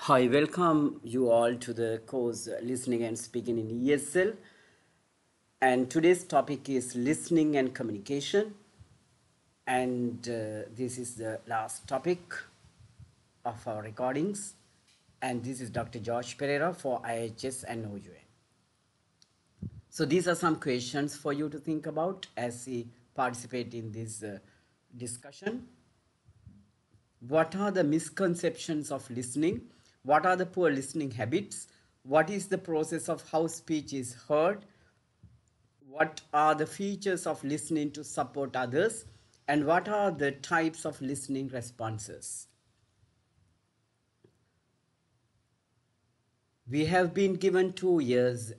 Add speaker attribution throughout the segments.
Speaker 1: I welcome you all to the course Listening and Speaking in ESL. And today's topic is listening and communication. And this is the last topic of our recordings. And this is Dr. Josh Pereira for IHS and OUA. So these are some questions for you to think about as we participate in this discussion. What are the misconceptions of listening? What are the poor listening habits? What is the process of how speech is heard? What are the features of listening to support others? And what are the types of listening responses? We have been given 2 years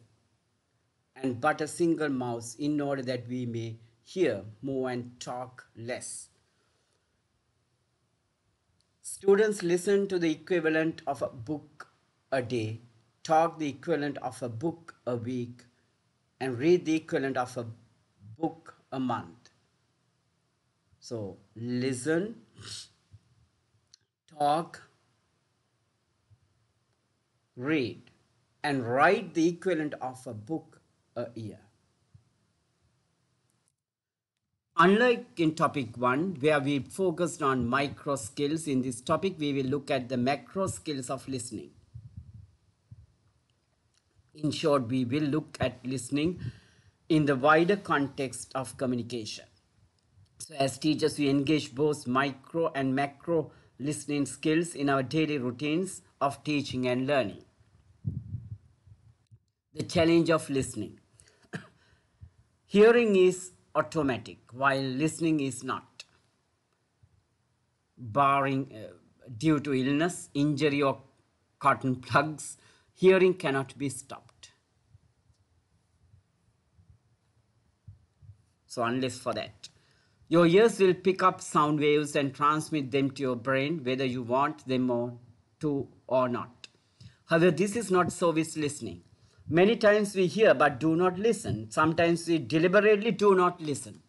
Speaker 1: and but a single mouse in order that we may hear more and talk less. Students listen to the equivalent of a book a day, talk the equivalent of a book a week, and read the equivalent of a book a month. So listen, talk, read, and write the equivalent of a book a year. Unlike in topic 1, where we focused on micro skills, in this topic we will look at the macro skills of listening. In short, we will look at listening in the wider context of communication. So as teachers, we engage both micro and macro listening skills in our daily routines of teaching and learning. The challenge of listening. Hearing is automatic, while listening is not. Barring due to illness, injury, or cotton plugs, hearing cannot be stopped. So unless for that, your ears will pick up sound waves and transmit them to your brain, whether you want them to or not. However, this is not so with listening. Many times we hear but do not listen. Sometimes we deliberately do not listen.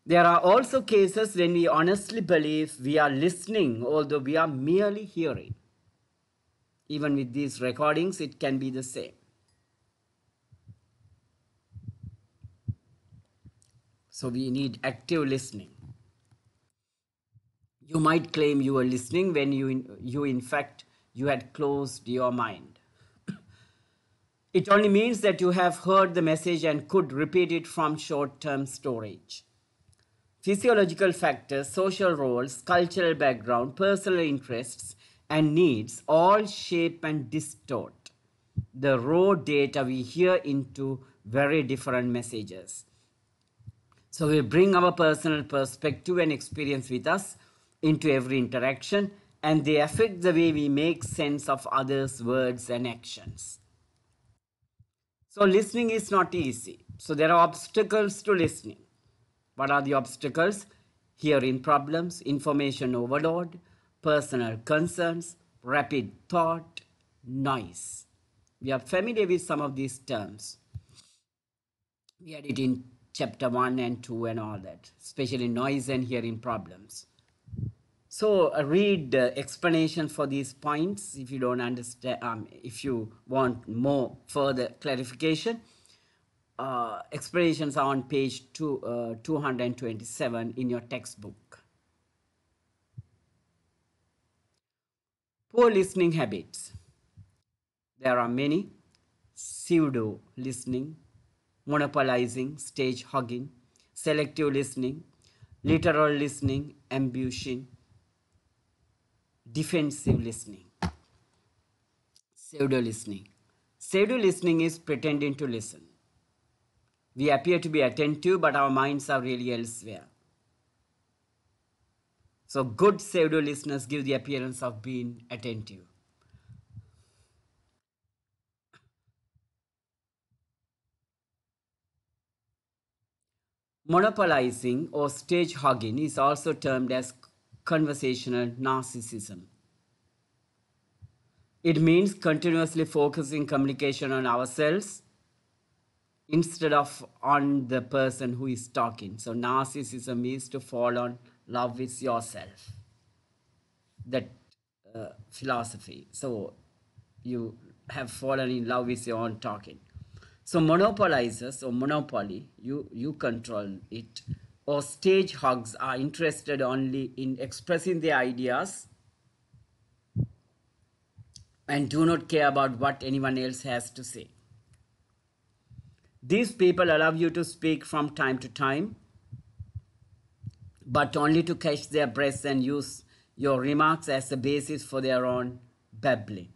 Speaker 1: There are also cases when we honestly believe we are listening, although we are merely hearing. Even with these recordings, it can be the same. So we need active listening. You might claim you were listening when you in fact, you had closed your mind. It only means that you have heard the message and could repeat it from short-term storage. Physiological factors, social roles, cultural background, personal interests, and needs all shape and distort the raw data we hear into very different messages. So we bring our personal perspective and experience with us into every interaction, and they affect the way we make sense of others' words and actions. So listening is not easy. So there are obstacles to listening. What are the obstacles? Hearing problems, information overload, personal concerns, rapid thought, noise. We are familiar with some of these terms. We had it in chapter 1 and 2 and all that, especially noise and hearing problems. So read explanation for these points if you don't understand, if you want more further clarification. Explanations are on page 227 in your textbook. Poor listening habits. There are many. Pseudo listening, monopolizing, stage hogging, selective listening, literal listening, ambushing, defensive listening. Pseudo listening. Pseudo listening is pretending to listen. We appear to be attentive, but our minds are really elsewhere. So good pseudo listeners give the appearance of being attentive. Monopolizing or stage hogging is also termed as conversational narcissism. It means continuously focusing communication on ourselves instead of on the person who is talking. So narcissism is to fall in love with yourself. That philosophy. So you have fallen in love with your own talking. So monopolizers or monopoly, you control it. Or stage hogs are interested only in expressing their ideas and do not care about what anyone else has to say. These people allow you to speak from time to time, but only to catch their breaths and use your remarks as a basis for their own babbling.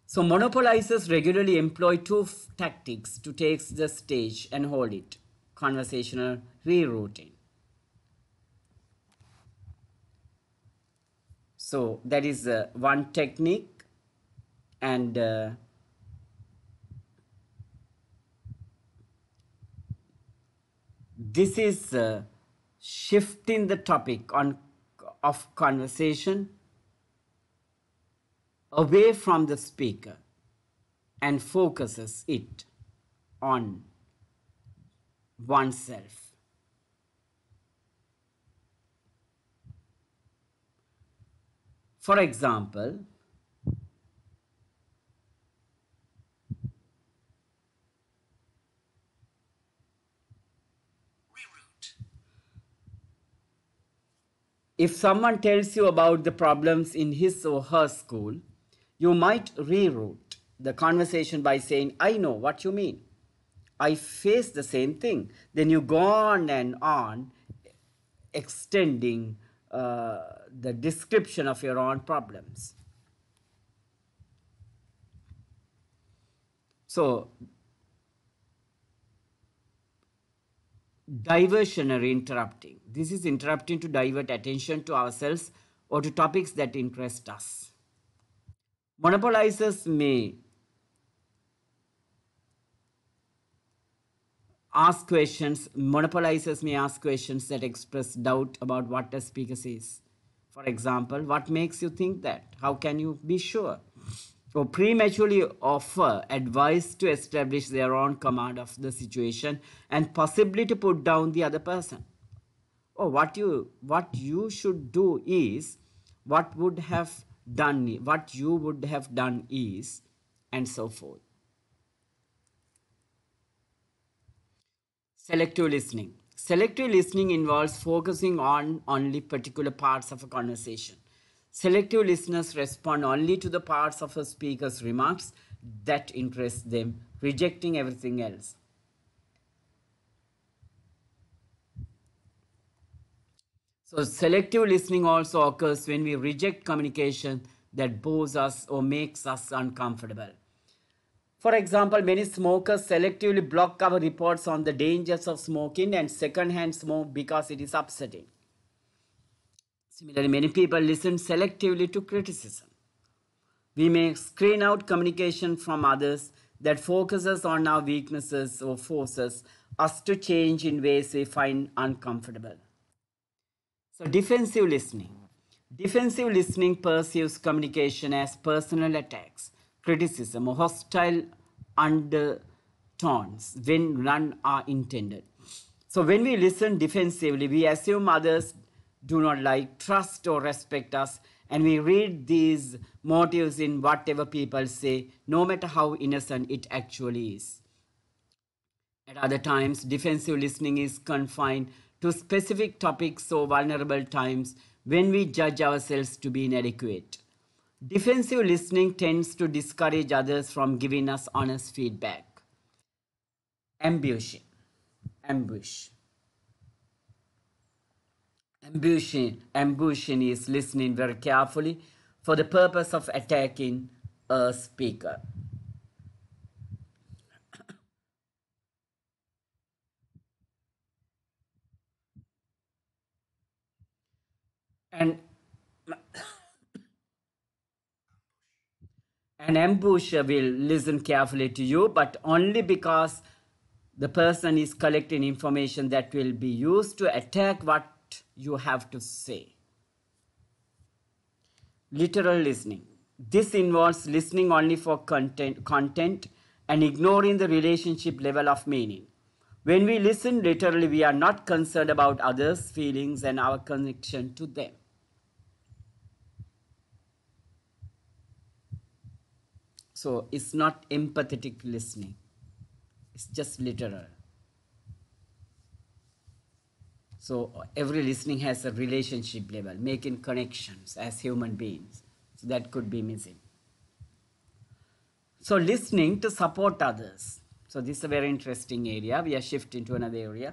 Speaker 1: So monopolizers regularly employ two tactics to take the stage and hold it: conversational rerouting. So that is one technique, and this is shifting the topic of conversation away from the speaker and focuses it on oneself. For example, if someone tells you about the problems in his or her school, you might reroute the conversation by saying, I know what you mean. I face the same thing. Then you go on and on, extending the description of your own problems. So, diversionary interrupting. This is interrupting to divert attention to ourselves or to topics that interest us. Monopolizers may ask questions. Monopolizers may ask questions that express doubt about what the speaker says. For example, what makes you think that? How can you be sure? Or prematurely offer advice to establish their own command of the situation and possibly to put down the other person. Or what you should do is, what you would have done is, and so forth. Selective listening. Selective listening involves focusing on only particular parts of a conversation. Selective listeners respond only to the parts of a speaker's remarks that interest them, rejecting everything else. So selective listening also occurs when we reject communication that bores us or makes us uncomfortable. For example, many smokers selectively block our reports on the dangers of smoking and secondhand smoke because it is upsetting. Similarly, many people listen selectively to criticism. We may screen out communication from others that focuses on our weaknesses or forces us to change in ways we find uncomfortable. So, defensive listening. Defensive listening perceives communication as personal attacks, criticism, or hostile undertones when none are intended. So, when we listen defensively, we assume others do not like, trust, or respect us, and we read these motives in whatever people say, no matter how innocent it actually is. At other times, defensive listening is confined to specific topics or vulnerable times when we judge ourselves to be inadequate. Defensive listening tends to discourage others from giving us honest feedback. Ambushing. Ambush. Ambushing is listening very carefully for the purpose of attacking a speaker. And an ambusher will listen carefully to you, but only because the person is collecting information that will be used to attack what you have to say. Literal listening. This involves listening only for content and ignoring the relationship level of meaning. When we listen literally, we are not concerned about others' feelings and our connection to them. So it's not empathetic listening, it's just literal. So every listening has a relationship level, making connections as human beings. So that could be missing. So listening to support others. So this is a very interesting area. We are shifting to another area.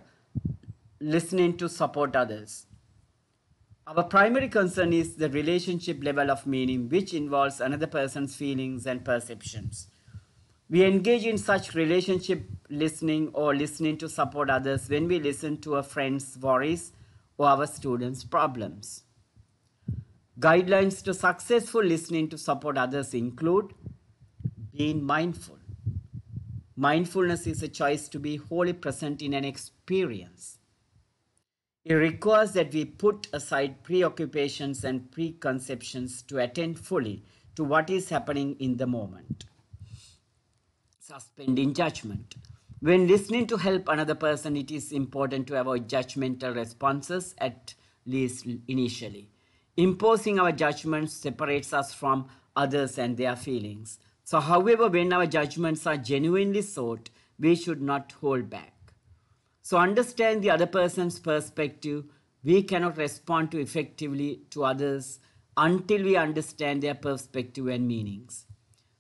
Speaker 1: Listening to support others. Our primary concern is the relationship level of meaning, which involves another person's feelings and perceptions. We engage in such relationship listening or listening to support others when we listen to a friend's worries or our students' problems. Guidelines to successful listening to support others include being mindful. Mindfulness is a choice to be wholly present in an experience. It requires that we put aside preoccupations and preconceptions to attend fully to what is happening in the moment. Suspending judgment. When listening to help another person, it is important to avoid judgmental responses, at least initially. Imposing our judgments separates us from others and their feelings. So, however, when our judgments are genuinely sought, we should not hold back. So, understand the other person's perspective. We cannot respond to effectively to others until we understand their perspective and meanings.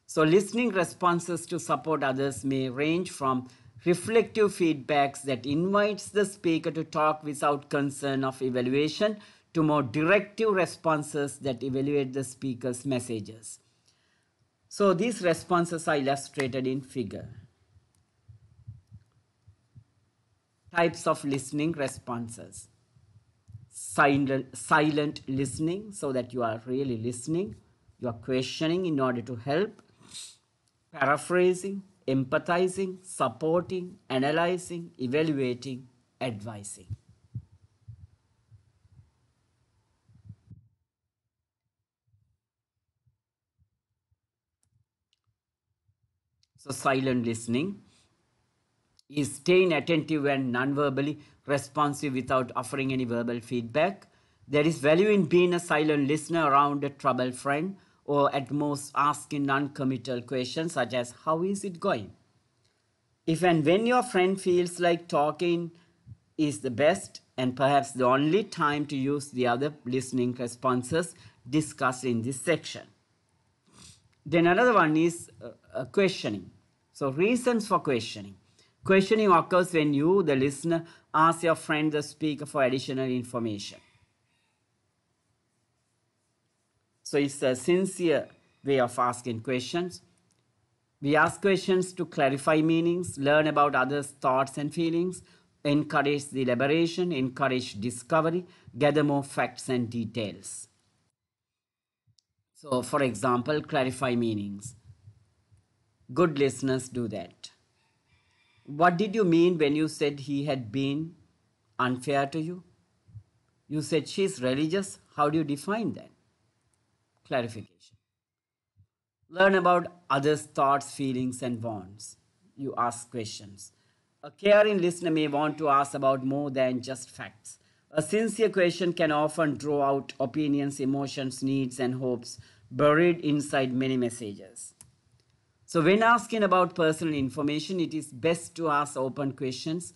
Speaker 1: So, listening responses to support others may range from reflective feedbacks that invites the speaker to talk without concern of evaluation to more directive responses that evaluate the speaker's messages. So, these responses are illustrated in figure. Types of listening responses. Silent listening, so that you are really listening, you are questioning in order to help. Paraphrasing, empathizing, supporting, analyzing, evaluating, advising. So, silent listening is staying attentive and non-verbally responsive without offering any verbal feedback. There is value in being a silent listener around a troubled friend, or at most asking non-committal questions such as, "How is it going?" If and when your friend feels like talking is the best and perhaps the only time to use the other listening responses discussed in this section. Then another one is questioning. So, reasons for questioning. Questioning occurs when you, the listener, ask your friend, the speaker, for additional information. So, it's a sincere way of asking questions. We ask questions to clarify meanings, learn about others' thoughts and feelings, encourage the elaboration, encourage discovery, gather more facts and details. So, for example, clarify meanings. Good listeners do that. What did you mean when you said he had been unfair to you? You said she's religious. How do you define that? Clarification. Learn about others' thoughts, feelings, and wants. You ask questions. A caring listener may want to ask about more than just facts. A sincere question can often draw out opinions, emotions, needs, and hopes buried inside many messages. So, when asking about personal information, it is best to ask open questions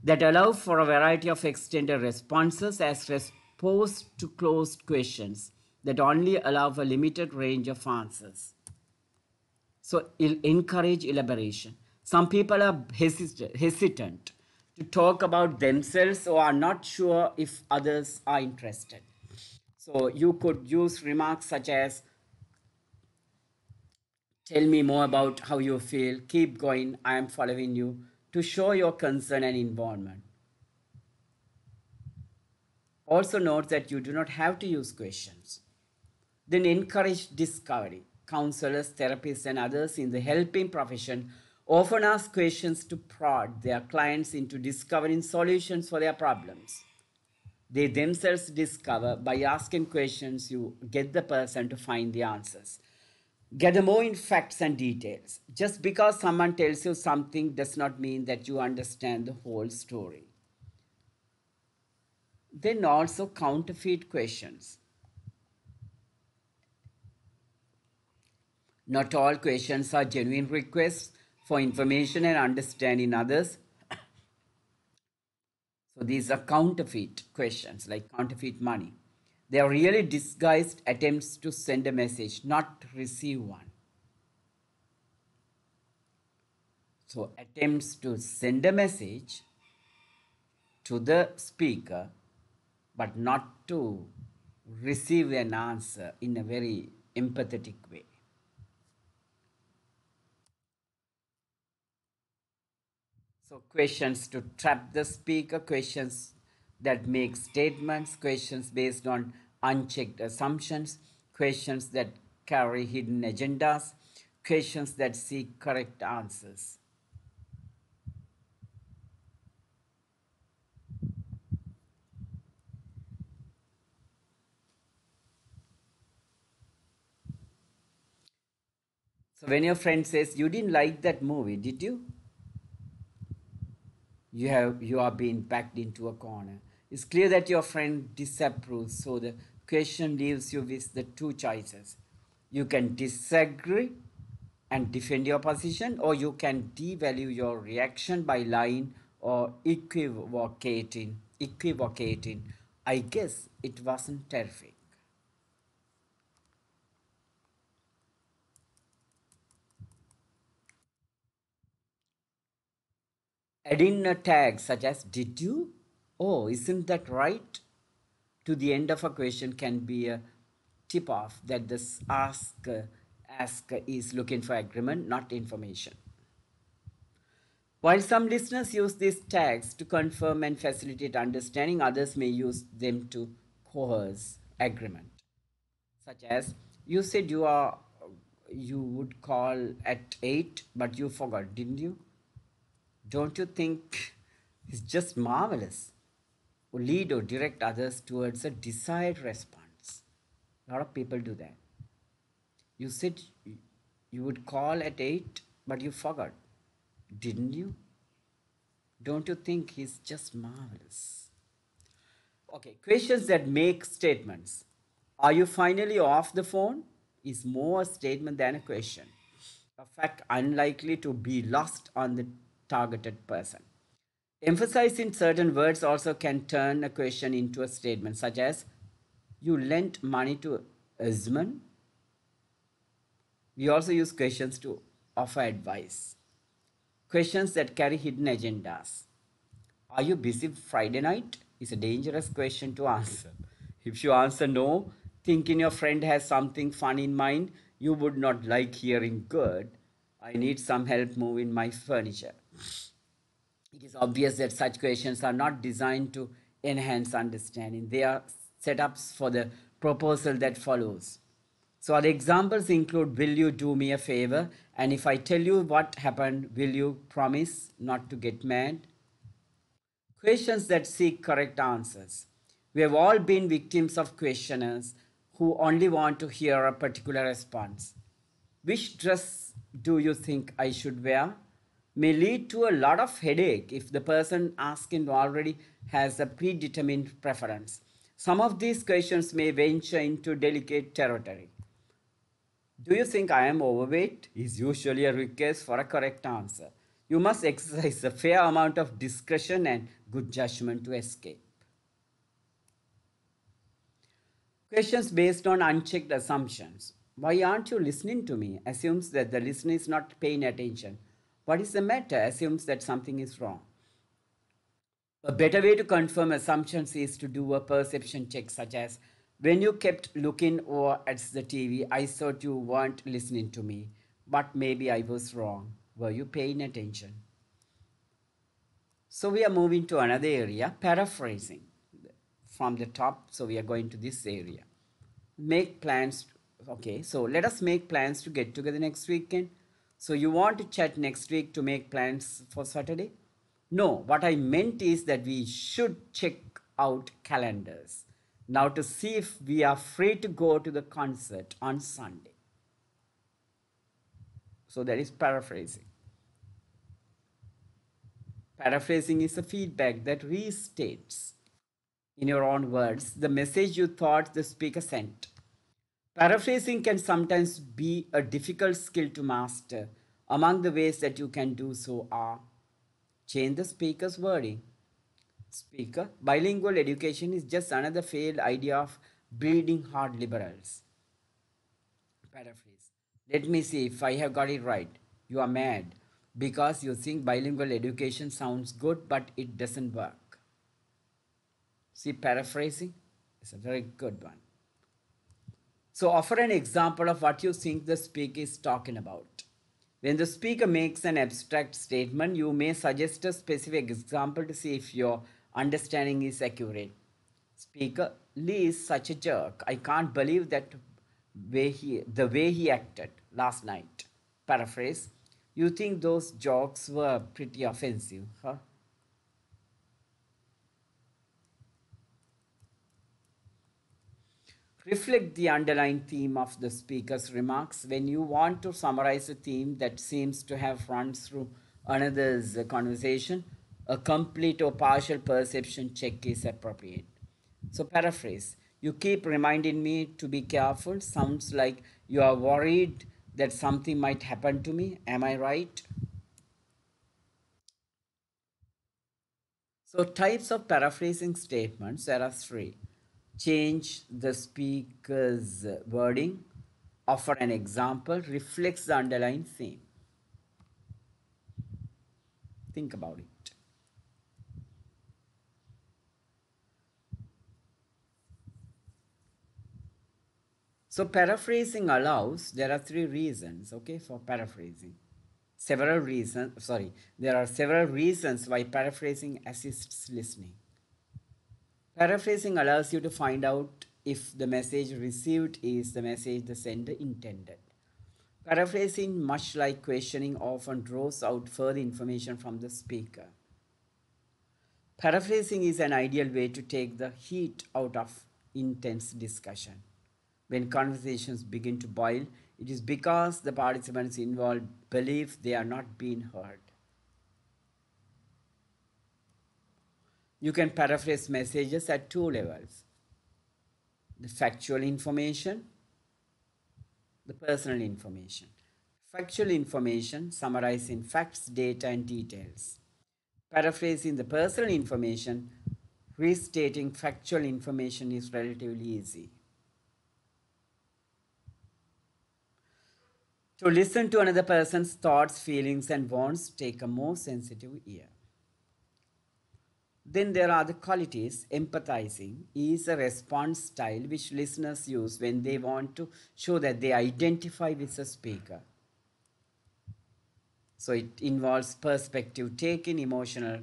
Speaker 1: that allow for a variety of extended responses as opposed to closed questions that only allow a limited range of answers. So, encourage elaboration. Some people are hesitant to talk about themselves or are not sure if others are interested. So, you could use remarks such as, "Tell me more about how you feel, keep going, I am following you," to show your concern and involvement. Also, note that you do not have to use questions. Then, encourage discovery. Counselors, therapists, and others in the helping profession often ask questions to prod their clients into discovering solutions for their problems. They themselves discover by asking questions, you get the person to find the answers. Gather more in facts and details. Just because someone tells you something does not mean that you understand the whole story. Then also counterfeit questions. Not all questions are genuine requests for information and understanding others. So these are counterfeit questions, like counterfeit money. They are really disguised attempts to send a message, not receive one. So attempts to send a message to the speaker, but not to receive an answer in a very empathetic way. So questions to trap the speaker, questions that make statements, questions based on unchecked assumptions, questions that carry hidden agendas, questions that seek correct answers. So when your friend says, "You didn't like that movie, did you?" You are being backed into a corner. It's clear that your friend disapproves, so the question leaves you with the two choices. You can disagree and defend your position, or you can devalue your reaction by lying or equivocating. I guess it wasn't terrific. Adding a tag such as "Did you?" "Oh, isn't that right?" to the end of a question can be a tip off that this ask is looking for agreement, not information. While some listeners use these tags to confirm and facilitate understanding, others may use them to coerce agreement, such as, "You said you would call at 8, but you forgot, didn't you? Don't you think it's just marvelous?" Or lead or direct others towards a desired response. A lot of people do that. "You said you would call at 8, but you forgot, didn't you? Don't you think he's just marvelous?" Okay, questions that make statements. "Are you finally off the phone?" is more a statement than a question, a fact unlikely to be lost on the targeted person. Emphasizing certain words also can turn a question into a statement, such as, "You lent money to Usman." We also use questions to offer advice. Questions that carry hidden agendas. "Are you busy Friday night?" is a dangerous question to answer. If you answer no, thinking your friend has something fun in mind, you would not like hearing, "Good, I need some help moving my furniture." It is obvious that such questions are not designed to enhance understanding. They are setups for the proposal that follows. So the examples include, "Will you do me a favor? And if I tell you what happened, will you promise not to get mad?" Questions that seek correct answers. We have all been victims of questioners who only want to hear a particular response. "Which dress do you think I should wear?" may lead to a lot of headache if the person asking already has a predetermined preference. Some of these questions may venture into delicate territory. "Do you think I am overweight?" is usually a request for a correct answer. You must exercise a fair amount of discretion and good judgment to escape. Questions based on unchecked assumptions. "Why aren't you listening to me?" assumes that the listener is not paying attention. "What is the matter?" assumes that something is wrong. A better way to confirm assumptions is to do a perception check, such as, "When you kept looking over at the TV, I thought you weren't listening to me, but maybe I was wrong. Were you paying attention?" So we are moving to another area, paraphrasing from the top. So we are going to this area. Make plans. Okay, so let us make plans to get together next weekend. "So you want to chat next week to make plans for Saturday?" "No, what I meant is that we should check out calendars now to see if we are free to go to the concert on Sunday." So that is paraphrasing. Paraphrasing is a feedback that restates, in your own words, the message you thought the speaker sent. Paraphrasing can sometimes be a difficult skill to master. Among the ways that you can do so are: change the speaker's wording. Speaker, bilingual education is just another failed idea of bleeding heart liberals. Paraphrase. Let me see if I have got it right. You are mad because you think bilingual education sounds good but it doesn't work. See, paraphrasing is a very good one. So, offer an example of what you think the speaker is talking about. When the speaker makes an abstract statement, you may suggest a specific example to see if your understanding is accurate. Speaker, Lee is such a jerk. I can't believe the way he acted last night. Paraphrase. You think those jokes were pretty offensive, huh? Reflect the underlying theme of the speaker's remarks. When you want to summarize a theme that seems to have run through another's conversation, a complete or partial perception check is appropriate. So, paraphrase: you keep reminding me to be careful. Sounds like you are worried that something might happen to me. Am I right? So, types of paraphrasing statements, there are three: change the speaker's wording, offer an example, reflects the underlying theme. Think about it. So, paraphrasing allows, there are three reasons, okay, for paraphrasing. There are several reasons why paraphrasing assists listening. Paraphrasing allows you to find out if the message received is the message the sender intended. Paraphrasing, much like questioning, often draws out further information from the speaker. Paraphrasing is an ideal way to take the heat out of intense discussion. When conversations begin to boil, it is because the participants involved believe they are not being heard. You can paraphrase messages at two levels: the factual information, the personal information. Factual information summarizing facts, data, and details. Paraphrasing the personal information, restating factual information is relatively easy. To listen to another person's thoughts, feelings, and wants, take a more sensitive ear. Then there are the qualities. Empathizing is a response style which listeners use when they want to show that they identify with the speaker. So it involves perspective taking, emotional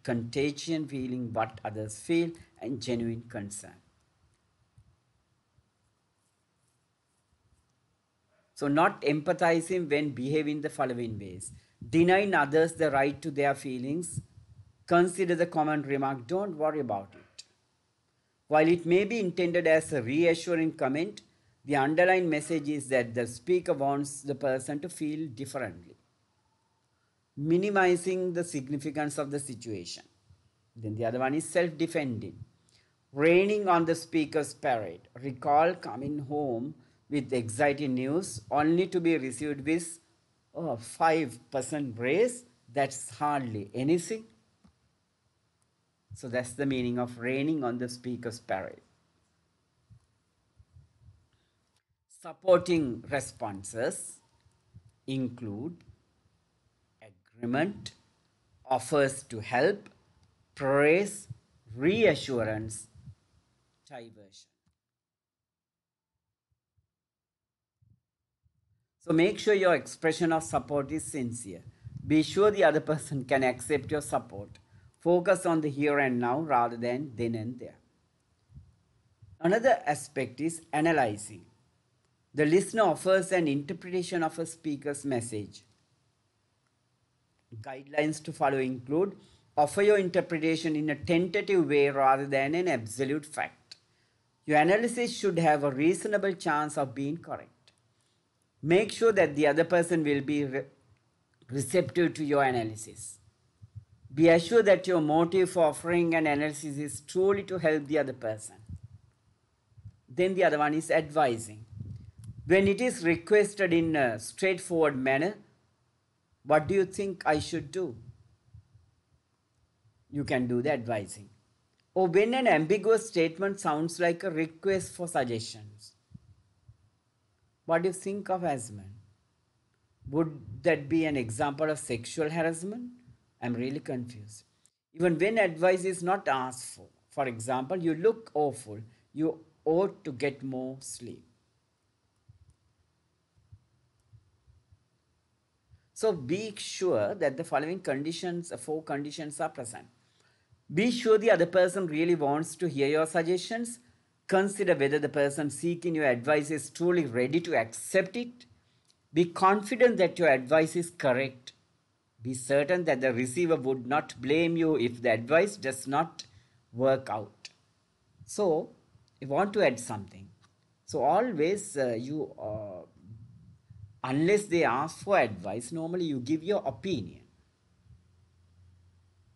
Speaker 1: contagion, feeling what others feel, and genuine concern. So, not empathizing when behaving the following ways: denying others the right to their feelings, consider the common remark, don't worry about it. While it may be intended as a reassuring comment, the underlying message is that the speaker wants the person to feel differently. Minimizing the significance of the situation. Then the other one is self defending. Raining on the speaker's parade. Recall coming home with exciting news only to be received with a 5% raise. That's hardly anything. So that's the meaning of raining on the speaker's parade. Supporting responses include agreement, offers to help, praise, reassurance, diversion. So make sure your expression of support is sincere. Be sure the other person can accept your support. Focus on the here and now rather than then and there. Another aspect is analyzing. The listener offers an interpretation of a speaker's message. Guidelines to follow include: offer your interpretation in a tentative way rather than an absolute fact. Your analysis should have a reasonable chance of being correct. Make sure that the other person will be receptive to your analysis. Be assured that your motive for offering an analysis is truly to help the other person. Then the other one is advising. When it is requested in a straightforward manner, what do you think I should do? You can do the advising. Or when an ambiguous statement sounds like a request for suggestions, what do you think of harassment? Would that be an example of sexual harassment? I'm really confused. Even when advice is not asked for example, you look awful, you ought to get more sleep. So be sure that the following conditions, four conditions are present. Be sure the other person really wants to hear your suggestions. Consider whether the person seeking your advice is truly ready to accept it. Be confident that your advice is correct. Be certain that the receiver would not blame you if the advice does not work out. So, you want to add something. So, always unless they ask for advice, normally you give your opinion.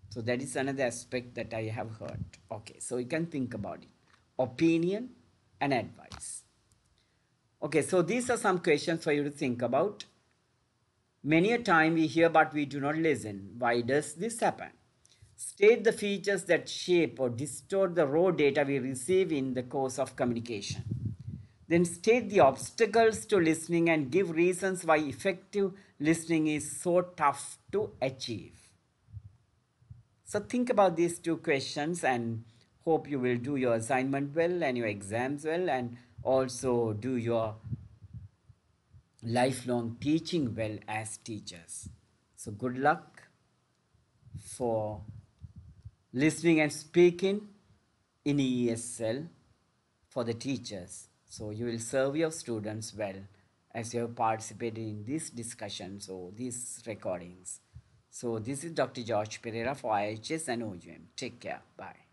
Speaker 1: So that is another aspect that I have heard. Okay, so you can think about it. Opinion and advice. Okay, so these are some questions for you to think about. Many a time we hear but we do not listen. Why does this happen? State the features that shape or distort the raw data we receive in the course of communication. Then state the obstacles to listening and give reasons why effective listening is so tough to achieve. So think about these two questions and hope you will do your assignment well and your exams well and also do your lifelong teaching well as teachers. So good luck for listening and speaking in ESL for the teachers. So you will serve your students well as you have participated in these discussions or these recordings. So this is Dr. George Pereira for IHS and OUM. Take care. Bye.